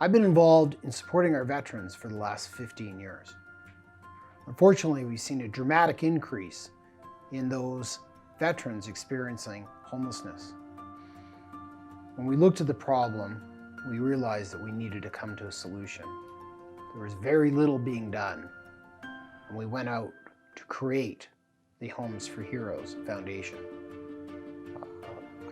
I've been involved in supporting our veterans for the last 15 years. Unfortunately, we've seen a dramatic increase in those veterans experiencing homelessness. When we looked at the problem, we realized that we needed to come to a solution. There was very little being done, and we went out to create the Homes for Heroes Foundation.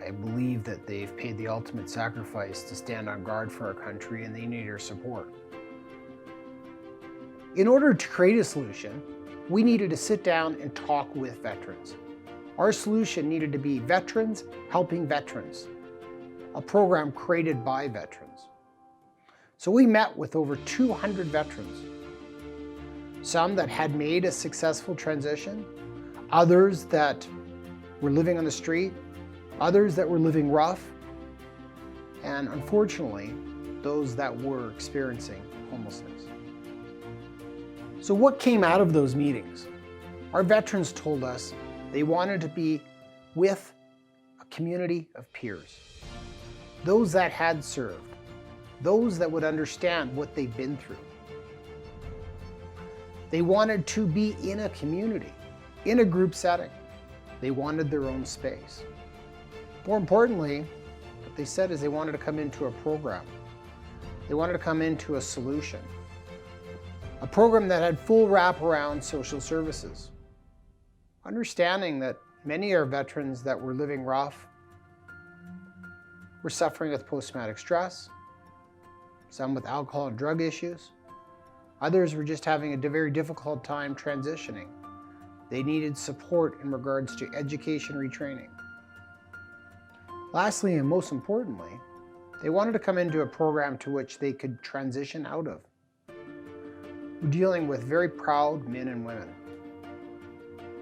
I believe that they've paid the ultimate sacrifice to stand on guard for our country, and they need our support. In order to create a solution, we needed to sit down and talk with veterans. Our solution needed to be Veterans Helping Veterans, a program created by veterans. So we met with over 200 veterans, some that had made a successful transition, others that were living on the street, others that were living rough, and unfortunately, those that were experiencing homelessness. So what came out of those meetings? Our veterans told us they wanted to be with a community of peers, those that had served, those that would understand what they've been through. They wanted to be in a community, in a group setting. They wanted their own space. More importantly, what they said is they wanted to come into a program. They wanted to come into a solution. A program that had full wraparound social services. Understanding that many of our veterans that were living rough were suffering with post-traumatic stress, some with alcohol and drug issues. Others were just having a very difficult time transitioning. They needed support in regards to education retraining. Lastly, and most importantly, they wanted to come into a program to which they could transition out of. We're dealing with very proud men and women,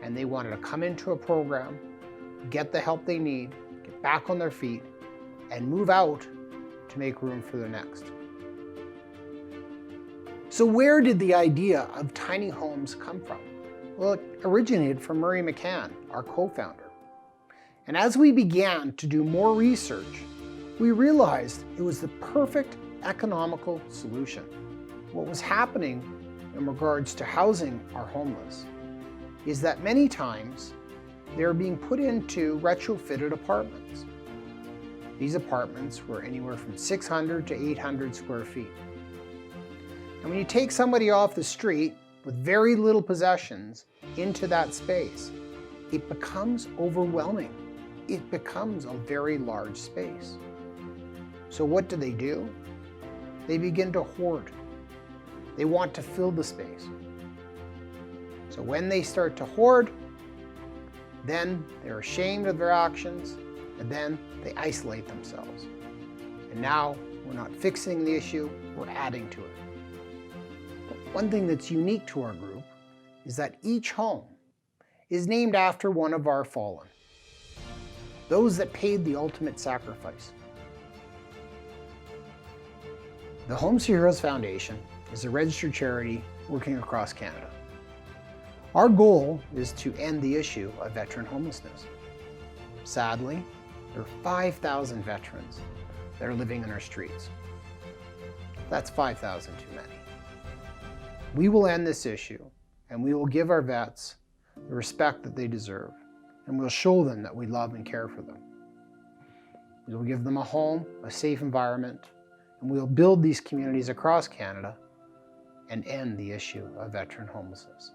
and they wanted to come into a program, get the help they need, get back on their feet, and move out to make room for the next. So where did the idea of tiny homes come from? Well, it originated from Murray McCann, our co-founder. And as we began to do more research, we realized it was the perfect economical solution. What was happening in regards to housing our homeless is that many times they're being put into retrofitted apartments. These apartments were anywhere from 600 to 800 square feet. And when you take somebody off the street with very little possessions into that space, it becomes overwhelming. It becomes a very large space. So what do? They begin to hoard. They want to fill the space. So when they start to hoard, then they're ashamed of their actions, and then they isolate themselves. And now we're not fixing the issue, we're adding to it. But one thing that's unique to our group is that each home is named after one of our fallen, those that paid the ultimate sacrifice. The Homes for Heroes Foundation is a registered charity working across Canada. Our goal is to end the issue of veteran homelessness. Sadly, there are 5,000 veterans that are living in our streets. That's 5,000 too many. We will end this issue, and we will give our vets the respect that they deserve, and we'll show them that we love and care for them. We will give them a home, a safe environment, and we'll build these communities across Canada and end the issue of veteran homelessness.